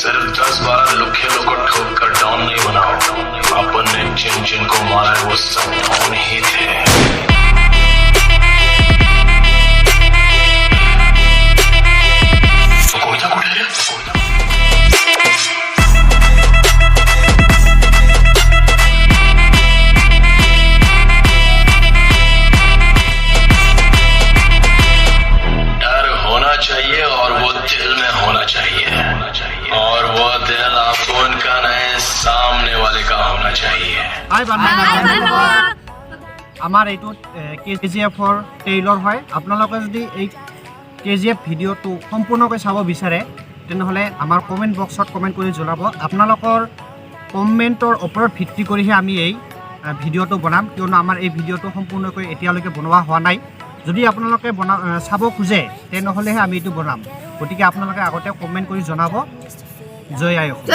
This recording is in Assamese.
सिर्फ 10-12 लुखे को ठोक कर डॉन नहीं बनाओ। अपन ने जिन जिन को मारा है वो सब डॉन ही थे। चाहिए और वो दिल में होना चाहिए और वो दिल आपको उनका नहीं सामने वाले का होना चाहिए। আমার এইটো KGF-ৰ ট্ৰেইলাৰ হয়। আপোনালোকে যদি এই KGF ভিডিঅ'টো সম্পূৰ্ণকৈ চাব বিচাৰে তেনেহ'লে আমাৰ কমেণ্ট বক্সত কমেণ্ট কৰি জনাব। আপোনালোকৰ কমেণ্টৰ ওপৰত ভিত্তি কৰিহে আমি এই ভিডিঅ'টো বনাম, কিয়নো আমাৰ এই ভিডিঅ'টো সম্পূৰ্ণকৈ এতিয়ালৈকে বনোৱা হোৱা নাই। যদি আপোনালোকে চাব খোজে তেনেহ'লেহে আমি এইটো বনাম। গতিকে আপোনালোকে আগতে কমেণ্ট কৰি জনাব। জয় আই অসম।